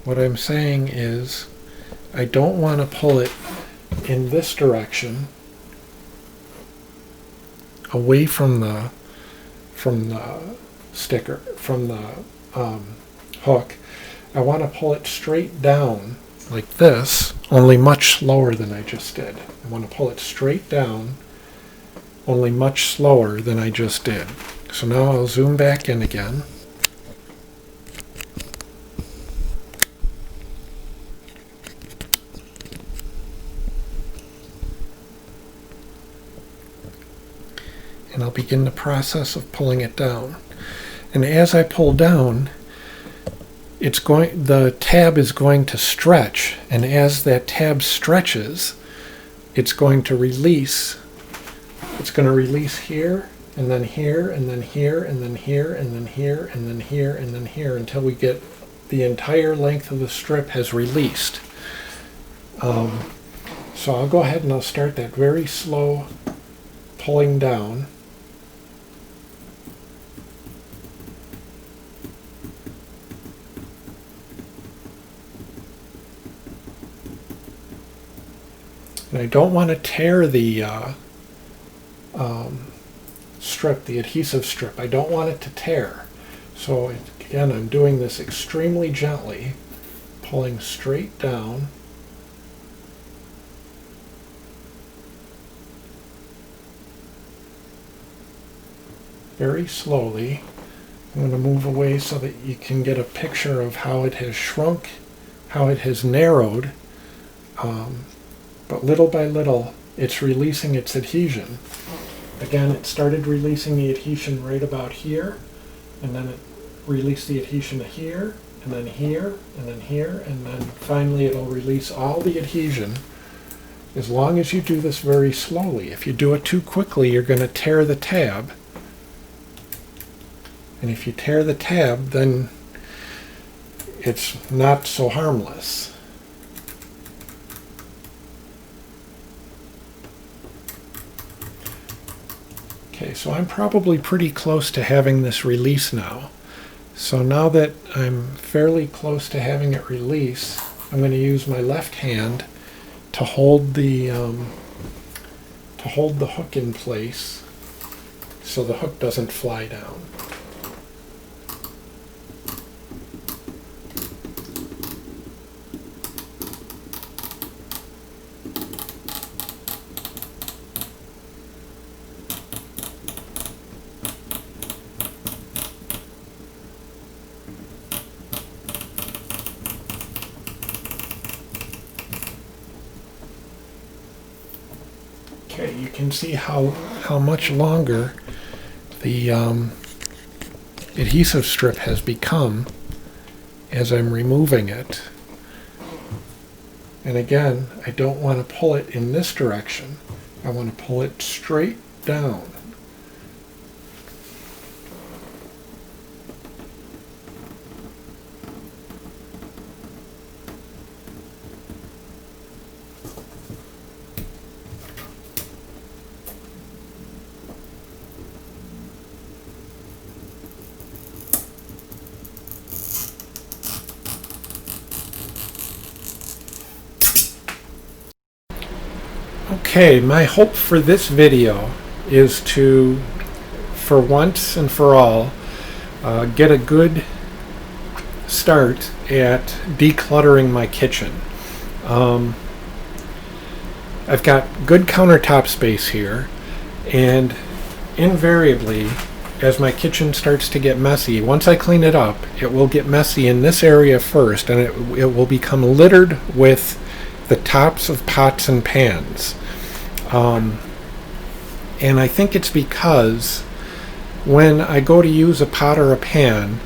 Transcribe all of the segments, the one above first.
what I'm saying is I don't want to pull it in this direction away from the sticker, from the hook. I want to pull it straight down like this, only much slower than I just did. I want to pull it straight down, only much slower than I just did. So now I'll zoom back in again. And I'll begin the process of pulling it down. And as I pull down, the tab is going to stretch, and as that tab stretches, it's going to release. It's going to release here, and then here, and then here, and then here, and then here, and then here, and then here, until we get the entire length of the strip has released. So I'll go ahead and I'll start that very slow pulling down. And I don't want to tear the strip, the adhesive strip. I don't want it to tear. So again, I'm doing this extremely gently, pulling straight down. Very slowly. I'm going to move away so that you can get a picture of how it has shrunk, how it has narrowed. But little by little, it's releasing its adhesion. Again, it started releasing the adhesion right about here, and then it released the adhesion here, and then here, and then here, and then finally it'll release all the adhesion, as long as you do this very slowly. If you do it too quickly, you're going to tear the tab. And if you tear the tab, then it's not so harmless. Okay, so I'm probably pretty close to having this release now. So now that I'm fairly close to having it release, I'm going to use my left hand to hold the hook in place so the hook doesn't fly down. Okay, you can see how much longer the adhesive strip has become as I'm removing it. And again, I don't want to pull it in this direction. I want to pull it straight down. Okay, my hope for this video is to, for once and for all, get a good start at decluttering my kitchen. I've got good countertop space here, and invariably, as my kitchen starts to get messy, once I clean it up, it will get messy in this area first, and it will become littered with the tops of pots and pans. And I think it's because when I go to use a pot or a pan,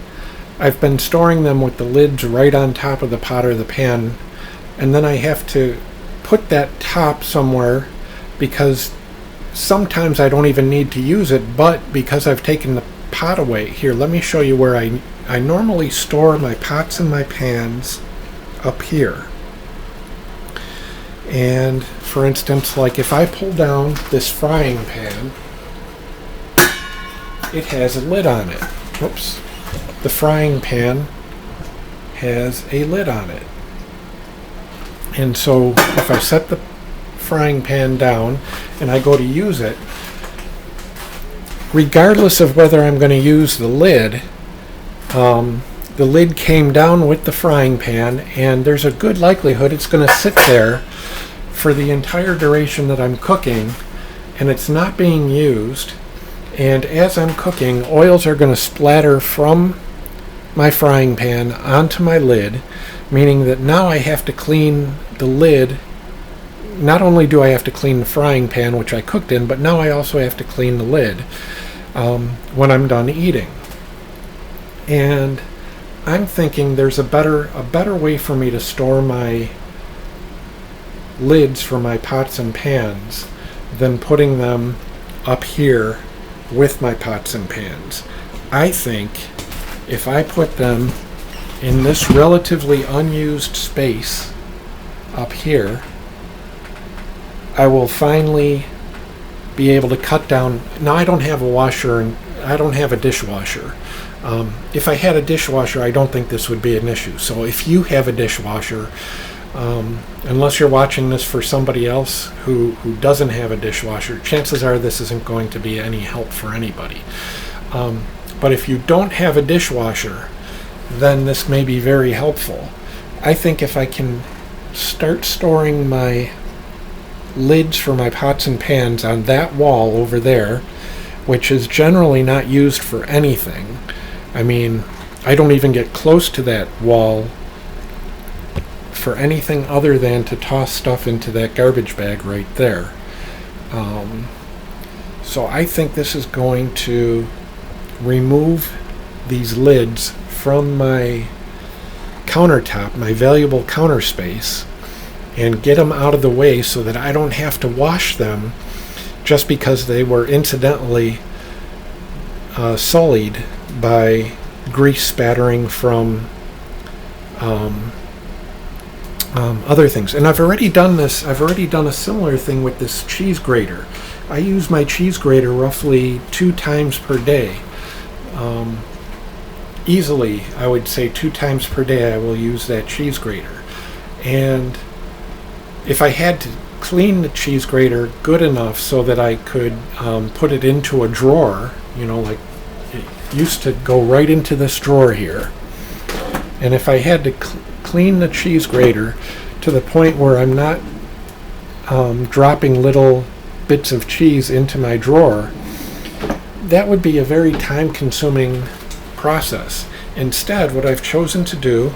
I've been storing them with the lids right on top of the pot or the pan, and then I have to put that top somewhere because sometimes I don't even need to use it, but because I've taken the pot away. Here, let me show you where I normally store my pots and my pans up here. And for instance, like if I pull down this frying pan, it has a lid on it. Whoops. The frying pan has a lid on it. And so if I set the frying pan down and I go to use it, regardless of whether I'm going to use the lid came down with the frying pan, and there's a good likelihood it's going to sit there for the entire duration that I'm cooking, and it's not being used. And as I'm cooking, oils are going to splatter from my frying pan onto my lid, meaning that now I have to clean the lid. Not only do I have to clean the frying pan, which I cooked in, but now I also have to clean the lid when I'm done eating. And I'm thinking there's a better way for me to store my lids for my pots and pans than putting them up here with my pots and pans. I think if I put them in this relatively unused space up here, I will finally be able to cut down. Now I don't have a washer and I don't have a dishwasher. If I had a dishwasher, I don't think this would be an issue. So if you have a dishwasher, unless you're watching this for somebody else who doesn't have a dishwasher, chances are this isn't going to be any help for anybody. But if you don't have a dishwasher, then this may be very helpful. I think if I can start storing my lids for my pots and pans on that wall over there, which is generally not used for anything. I mean, I don't even get close to that wall for anything other than to toss stuff into that garbage bag right there. So I think this is going to remove these lids from my countertop, my valuable counter space, and get them out of the way so that I don't have to wash them just because they were incidentally sullied by grease spattering from other things. And I've already done this. I've already done a similar thing with this cheese grater. I use my cheese grater roughly 2 times per day. Easily, I would say 2 times per day I will use that cheese grater. And if I had to clean the cheese grater good enough so that I could put it into a drawer, like it used to go right into this drawer here. And if I had to clean the cheese grater to the point where I'm not dropping little bits of cheese into my drawer, that would be a very time-consuming process. Instead, what I've chosen to do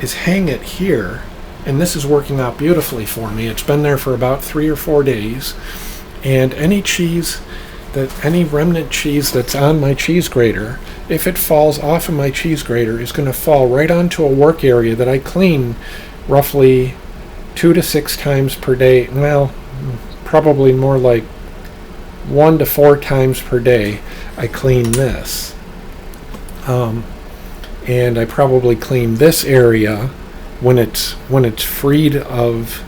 is hang it here, and this is working out beautifully for me. It's been there for about 3 or 4 days, and any remnant cheese that's on my cheese grater, if it falls off of my cheese grater, is going to fall right onto a work area that I clean roughly 2 to 6 times per day. Well, probably more like 1 to 4 times per day I clean this. And I probably clean this area when it's freed of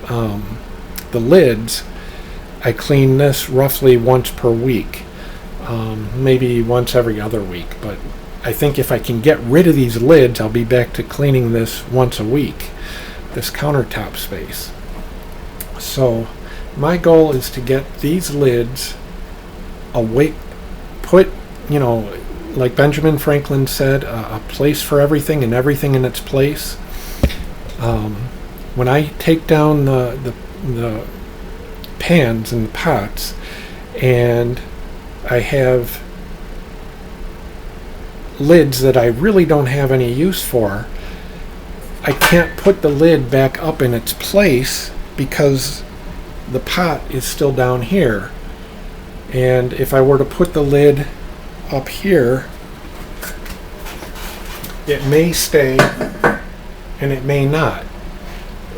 the lids. I clean this roughly once per week, maybe once every other week. But I think if I can get rid of these lids, I'll be back to cleaning this once a week, this countertop space. So my goal is to get these lids away, put, like Benjamin Franklin said, a place for everything and everything in its place. When I take down the pans and pots, and I have lids that I really don't have any use for, I can't put the lid back up in its place because the pot is still down here. And if I were to put the lid up here, it may stay and it may not.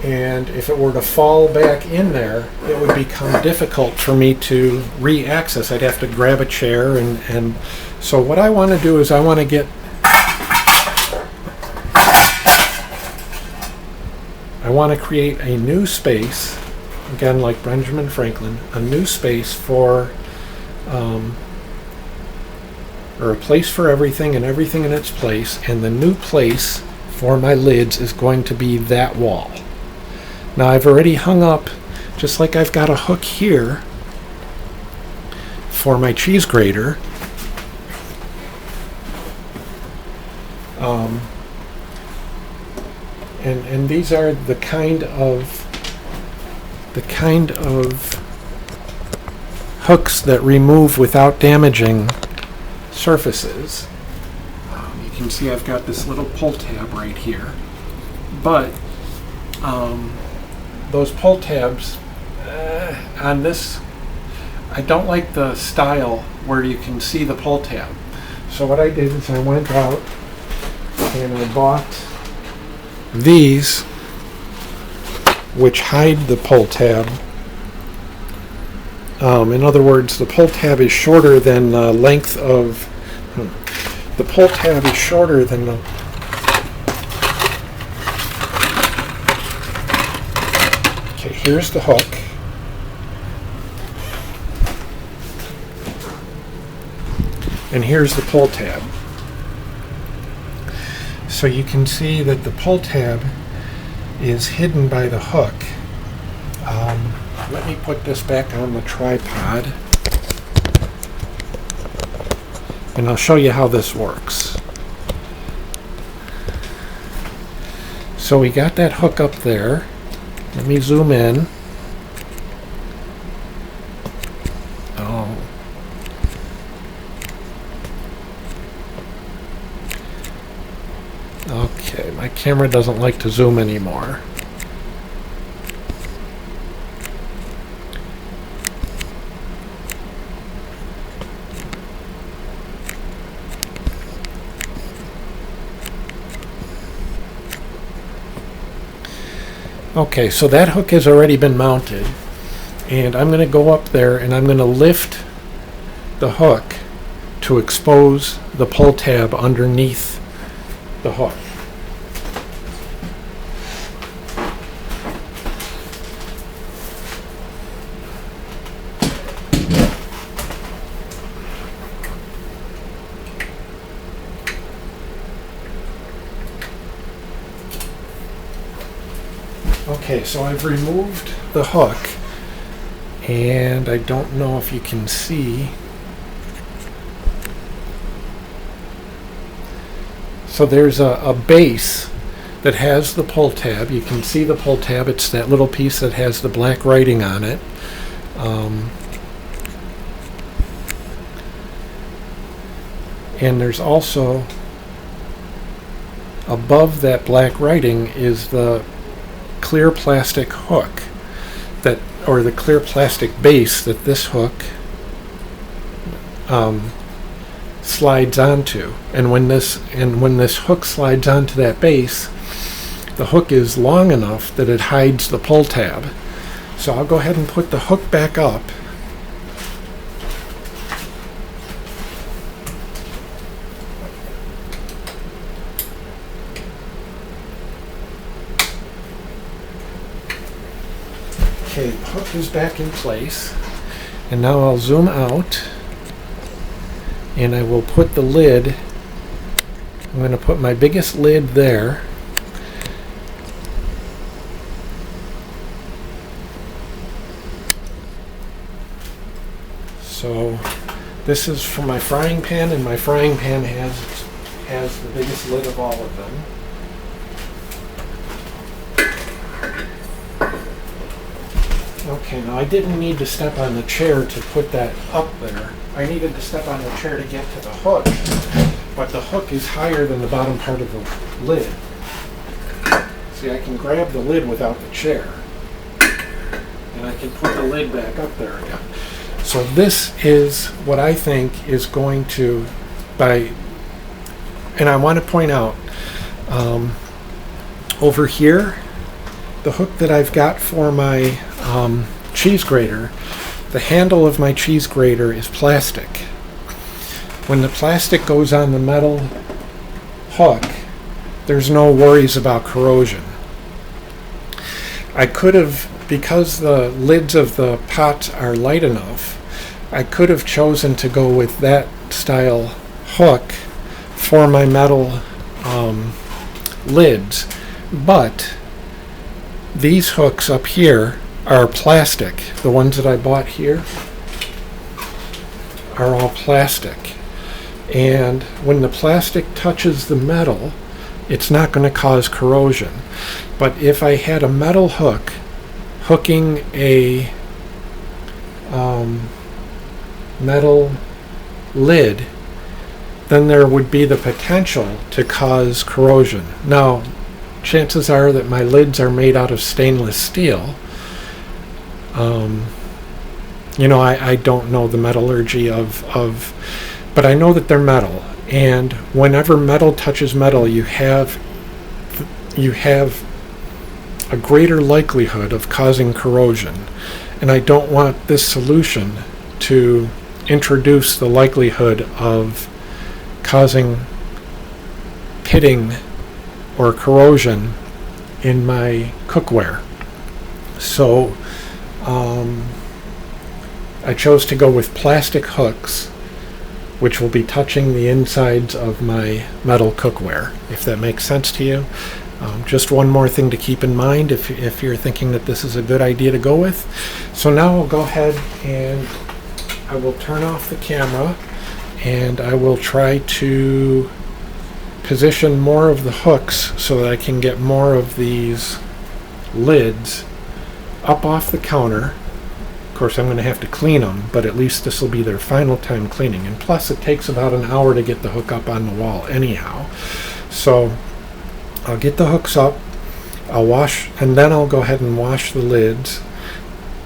And if it were to fall back in there, it would become difficult for me to re-access. I'd have to grab a chair, and so what I want to do is I want to create a new space, again like Benjamin Franklin, a new space for or a place for everything and everything in its place, and the new place for my lids is going to be that wall. Now I've already hung up, just like I've got a hook here for my cheese grater. And these are the kind of hooks that remove without damaging surfaces. You can see I've got this little pull tab right here, but those pull tabs on this, I don't like the style where you can see the pull tab. So what I did is I went out and I bought these, which hide the pull tab. In other words, the pull tab is shorter than the length of the pull tab is shorter than the okay, here's the hook. And here's the pull tab. So you can see that the pull tab is hidden by the hook. Let me put this back on the tripod, and I'll show you how this works. So we got that hook up there. Let me zoom in. Oh. Okay, my camera doesn't like to zoom anymore. Okay, so that hook has already been mounted, and I'm going to go up there and I'm going to lift the hook to expose the pull tab underneath the hook. Okay, so I've removed the hook, and I don't know if you can see. So there's a base that has the pull tab. You can see the pull tab. It's that little piece that has the black writing on it. And there's also, above that black writing is the clear plastic hook that, or the clear plastic base that this hook slides onto. And when this hook slides onto that base, the hook is long enough that it hides the pull tab. So I'll go ahead and put the hook back up. Okay, the hook is back in place, and now I'll zoom out, and I will put the lid, I'm going to put my biggest lid there. So this is for my frying pan, and my frying pan has the biggest lid of all of them. Okay, now I didn't need to step on the chair to put that up there. I needed to step on the chair to get to the hook, but the hook is higher than the bottom part of the lid. See, I can grab the lid without the chair, and I can put the lid back up there again. So this is what I think is going to, and I want to point out, over here, the hook that I've got for my cheese grater, the handle of my cheese grater is plastic. When the plastic goes on the metal hook, there's no worries about corrosion. I could have, because the lids of the pots are light enough, I could have chosen to go with that style hook for my metal lids, but these hooks up here are plastic. The ones that I bought here are all plastic. And when the plastic touches the metal, it's not going to cause corrosion. But if I had a metal hook hooking a metal lid, then there would be the potential to cause corrosion. Now, chances are that my lids are made out of stainless steel. I don't know the metallurgy of, but I know that they're metal. And whenever metal touches metal, you have a greater likelihood of causing corrosion. And I don't want this solution to introduce the likelihood of causing pitting or corrosion in my cookware. So I chose to go with plastic hooks, which will be touching the insides of my metal cookware, if that makes sense to you. Just one more thing to keep in mind if you're thinking that this is a good idea to go with. So now I'll go ahead and I will turn off the camera, and I will try to position more of the hooks so that I can get more of these lids up off the counter. Of course, I'm going to have to clean them, but at least this will be their final time cleaning. And plus, it takes about an hour to get the hook up on the wall anyhow. So I'll get the hooks up, I'll wash, and then I'll go ahead and wash the lids.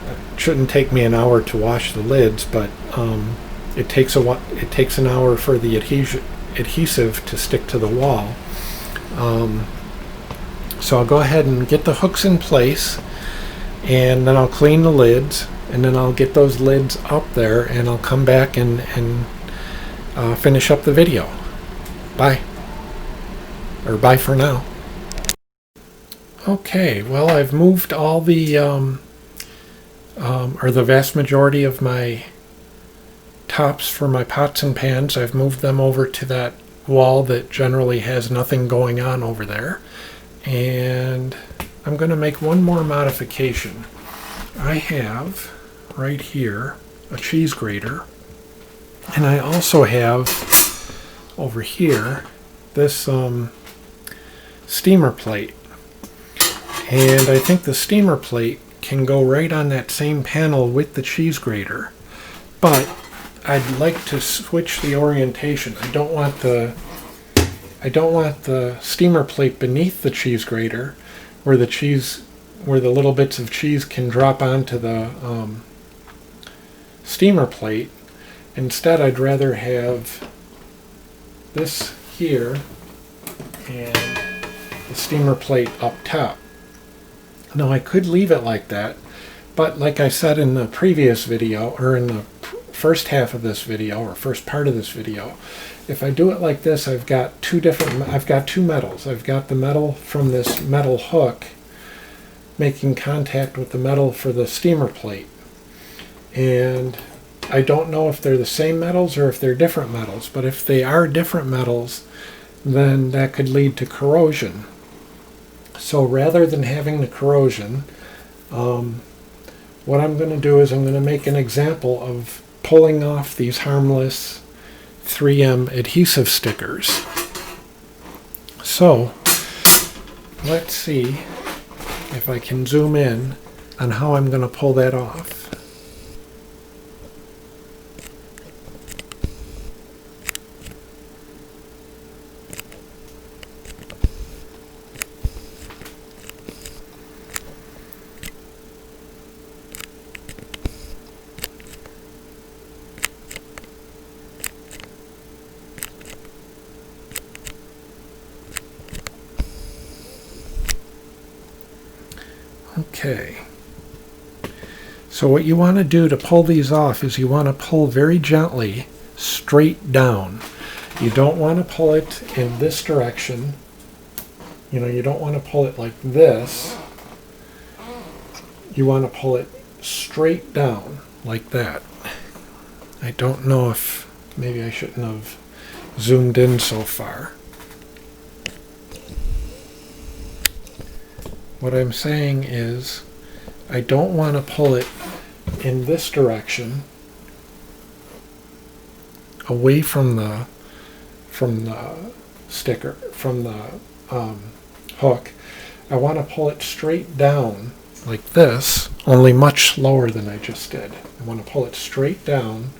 It shouldn't take me an hour to wash the lids, but it takes an hour for the adhesive to stick to the wall. So I'll go ahead and get the hooks in place, and then I'll clean the lids, and then I'll get those lids up there, and I'll come back and finish up the video. Bye. Or bye for now. Okay, well, I've moved all the or the vast majority of my tops for my pots and pans. I've moved them over to that wall that generally has nothing going on over there. And I'm going to make one more modification. I have right here a cheese grater, and I also have over here this steamer plate. And I think the steamer plate can go right on that same panel with the cheese grater, but I'd like to switch the orientation. I don't want the steamer plate beneath the cheese grater where the little bits of cheese can drop onto the steamer plate. Instead, I'd rather have this here and the steamer plate up top. Now, I could leave it like that, but like I said in the previous video, or in the first half of this video, or first part of this video, if I do it like this, I've got two metals. I've got the metal from this metal hook making contact with the metal for the steamer plate. And I don't know if they're the same metals or if they're different metals, but if they are different metals, then that could lead to corrosion. So rather than having the corrosion, what I'm going to do is I'm going to make an example of pulling off these harmless 3M adhesive stickers. So let's see if I can zoom in on how I'm going to pull that off. Okay, so what you want to do to pull these off is you want to pull very gently straight down. You don't want to pull it in this direction. You don't want to pull it like this. You want to pull it straight down like that. I don't know if maybe I shouldn't have zoomed in so far. What I'm saying is I don't want to pull it in this direction away from the sticker, from the hook. I want to pull it straight down like this, only much slower than I just did. I want to pull it straight down,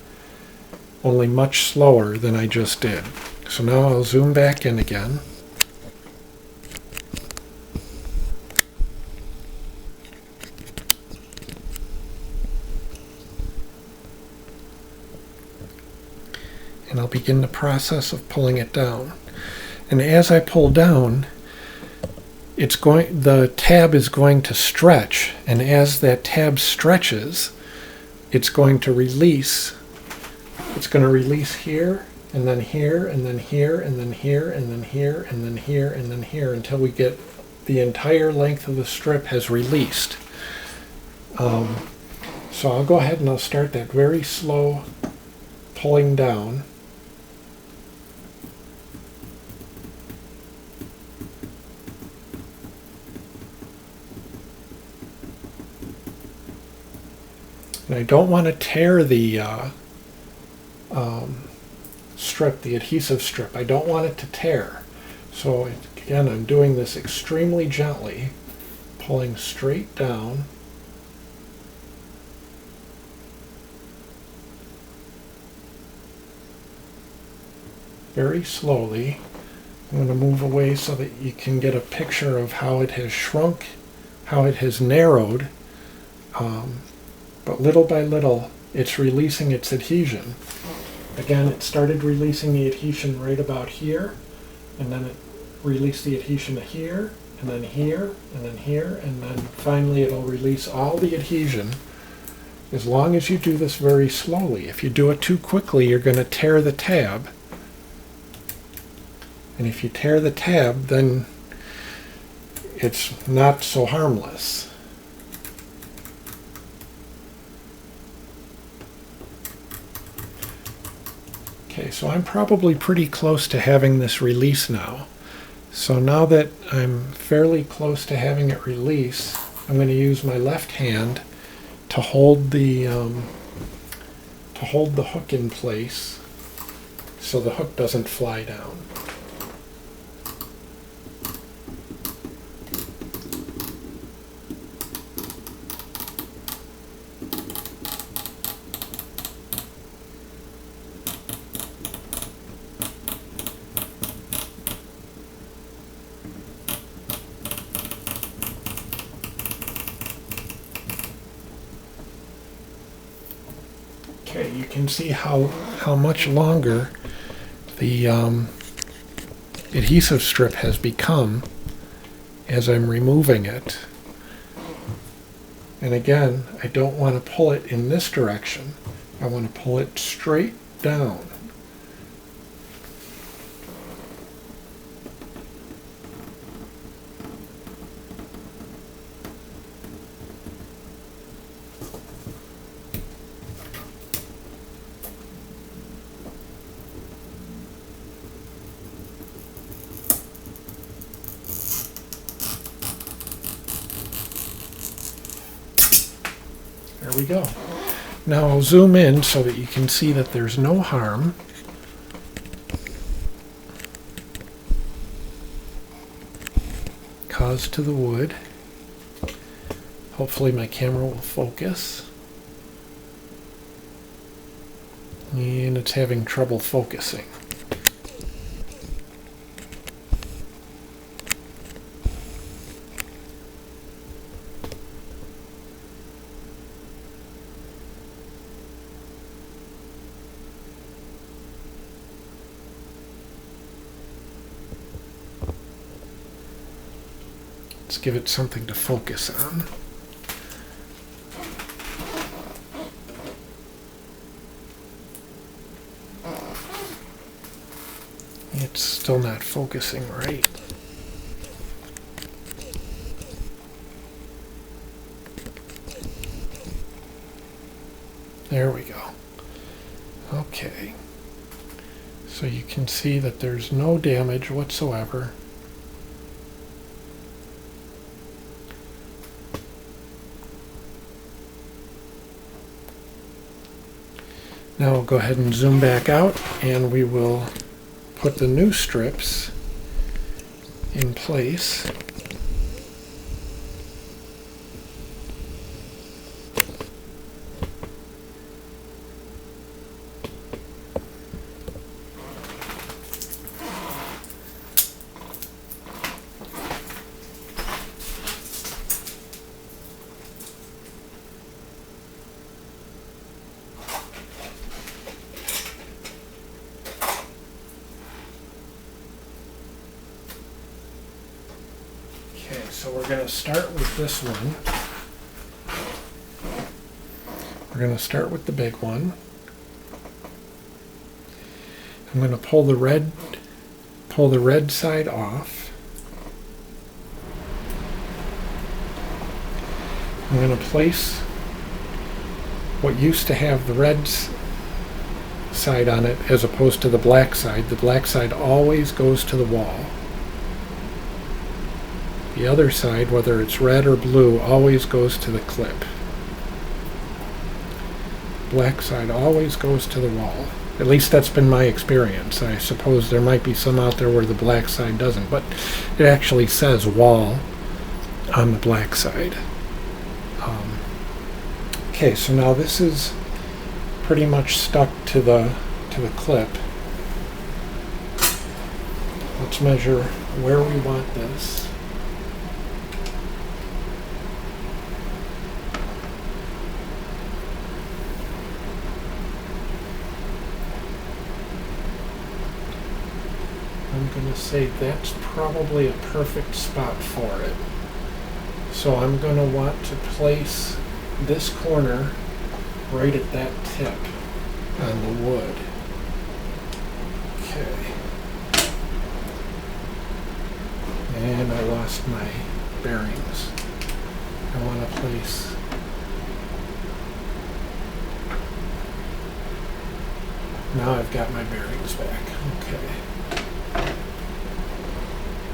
only much slower than I just did. So now I'll zoom back in again. And I'll begin the process of pulling it down. And as I pull down, the tab is going to stretch, and as that tab stretches, it's going to release. It's going to release here, and then here, and then here, and then here, and then here, and then here, and then here, until we get the entire length of the strip has released. So I'll go ahead and I'll start that very slow pulling down. And I don't want to tear the strip, the adhesive strip. I don't want it to tear. So again, I'm doing this extremely gently, pulling straight down. Very slowly. I'm going to move away so that you can get a picture of how it has shrunk, how it has narrowed. But little by little, it's releasing its adhesion. Again, it started releasing the adhesion right about here, and then it released the adhesion here, and then here, and then here, and then finally it'll release all the adhesion. As long as you do this very slowly. If you do it too quickly, you're going to tear the tab. And if you tear the tab, then it's not so harmless. Okay, so I'm probably pretty close to having this release now. So now that I'm fairly close to having it release, I'm going to use my left hand to hold the hook in place so the hook doesn't fly down. Okay, you can see how much longer the adhesive strip has become as I'm removing it. And again, I don't want to pull it in this direction. I want to pull it straight down. There we go. Now I'll zoom in so that you can see that there's no harm. Caused to the wood. Hopefully my camera will focus. And it's having trouble focusing. Let's give it something to focus on. It's still not focusing right. There we go. Okay. So you can see that there's no damage whatsoever. Now we'll go ahead and zoom back out, and we will put the new strips in place. So we're going to start with this one. We're going to start with the big one. I'm going to pull the red side off. I'm going to place what used to have the red side on it as opposed to the black side. The black side always goes to the wall. The other side, whether it's red or blue, always goes to the clip. Black side always goes to the wall. At least that's been my experience. I suppose there might be some out there where the black side doesn't, but it actually says wall on the black side. Okay, so now this is pretty much stuck to the clip. Let's measure where we want this. I'm going to say that's probably a perfect spot for it. So I'm going to want to place this corner right at that tip on the wood. Okay. And I lost my bearings. I want to place now I've got my bearings back. Okay.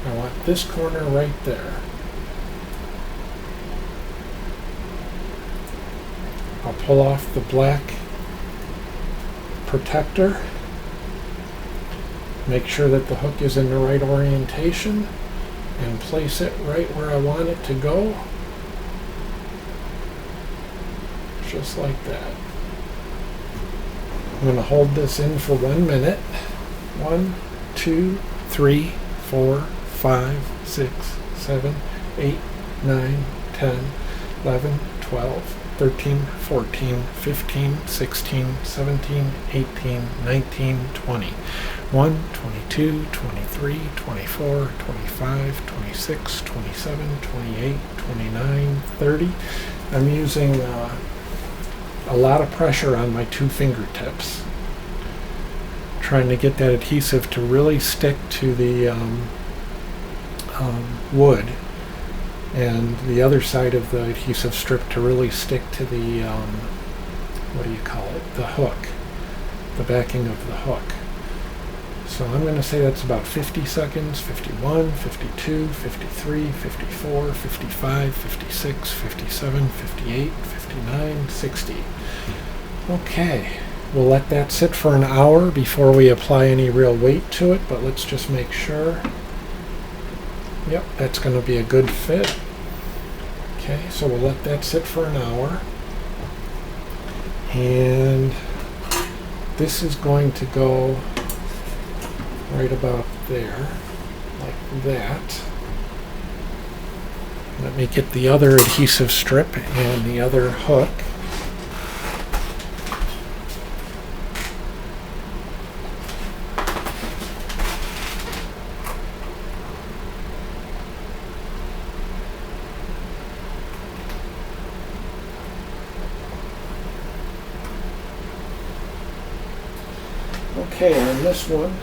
I want this corner right there. I'll pull off the black protector, make sure that the hook is in the right orientation, and place it right where I want it to go, just like that. I'm going to hold this in for 1 minute. 1, 2, 3, 4, 5, 6, 7, 8, 9, 10, 11, 12, 13, 14, 15, 16, 17, 18, 19, 20. 1, 22, 23, 24, 25, 26, 27, 28, 29, 30. I'm using a lot of pressure on my 2 fingertips, trying to get that adhesive to really stick to the wood, and the other side of the adhesive strip to really stick to the the hook, the backing of the hook. So I'm going to say that's about 50 seconds, 51, 52, 53, 54, 55, 56, 57, 58, 59, 60. Okay, we'll let that sit for an hour before we apply any real weight to it, but let's just make sure. Yep, that's going to be a good fit. Okay, so we'll let that sit for an hour. And this is going to go right about there, like that. Let me get the other adhesive strip and the other hook. Okay, on this one,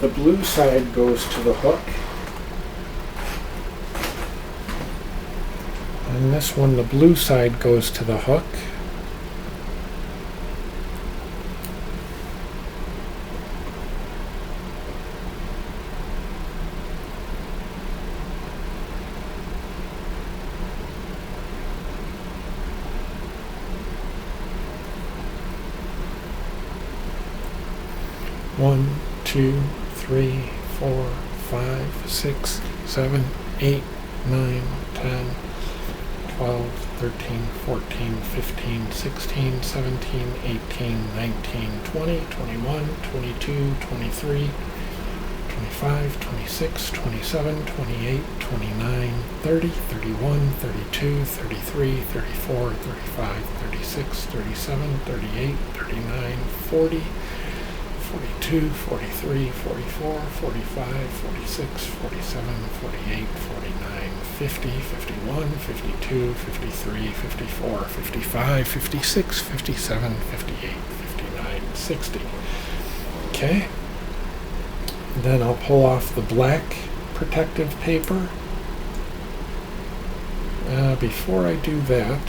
the blue side goes to the hook. On this one, the blue side goes to the hook. 1, 2, 3, 4, 5, 6, 7, 8, 9, 10, 12, 13, 14, 15, 16, 17, 18, 19, 20, 21, 22, 23, 25, 26, 27, 28, 29, 30, 31, 32, 33, 34, 35, 36, 37, 38, 39, 40, 42, 43, 44, 45, 46, 47, 48, 49, 50, 51, 52, 53, 54, 55, 56, 57, 58, 59, 60. Okay. Then I'll pull off the black protective paper. Before I do that,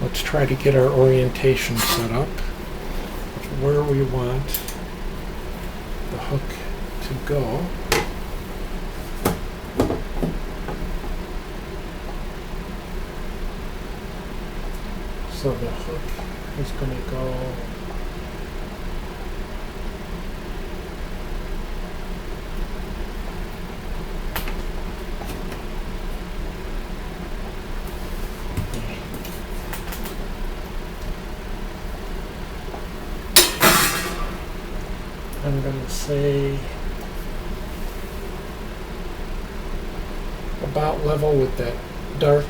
let's try to get our orientation set up where we want the hook to go. So the hook is going to go I'm going to say about level with that dark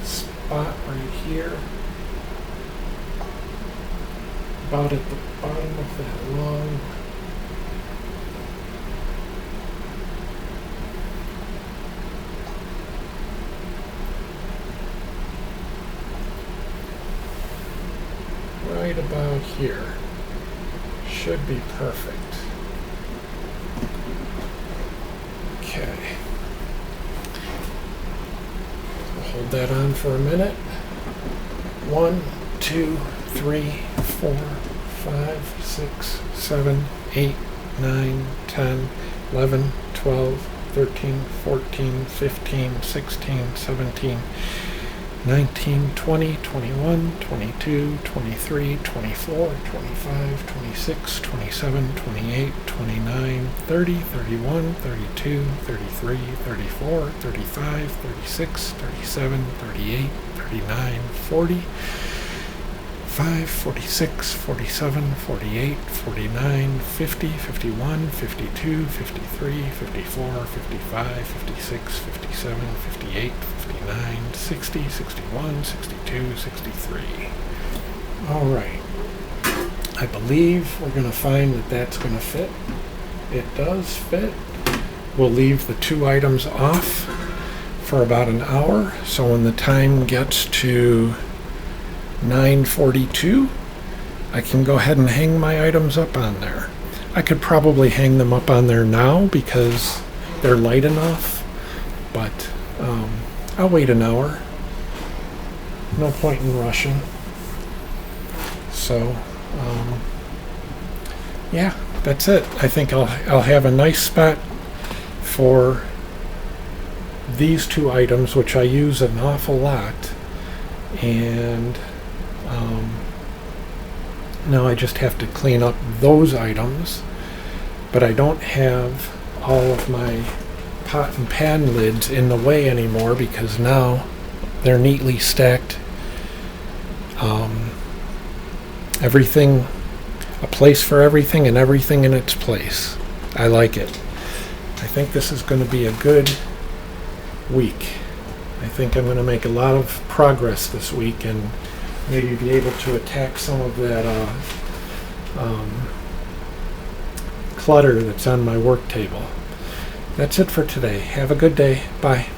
spot right here, about at the bottom of that long right about here. Should be perfect. Okay. We'll hold that on for a minute. 1, 2, 3, 4, 5, 6, 7, 8, 9, 10, 11, 12, 13, 14, 15, 16, 17, 19, 20, 21, 22, 23, 24, 25, 26, 27, 28, 29, 30, 31, 32, 33, 34, 35, 36, 37, 38, 39, 40, 45, 46, 47, 48, 49, 50, 51, 52, 53, 54, 55, 56, 57, 58, 59, 60, 61, 62, 63. All right. I believe we're going to find that that's going to fit. It does fit. We'll leave the two items off for about an hour, so when the time gets to 9:42, I can go ahead and hang my items up on there. I could probably hang them up on there now because they're light enough, but I'll wait an hour. No point in rushing. So, yeah, that's it. I think I'll have a nice spot for these two items, which I use an awful lot, and now I just have to clean up those items, but I don't have all of my pot and pan lids in the way anymore because now they're neatly stacked. Everything, a place for everything and everything in its place. I like it. I think this is going to be a good week. I think I'm going to make a lot of progress this week and maybe be able to attack some of that clutter that's on my work table. That's it for today. Have a good day. Bye.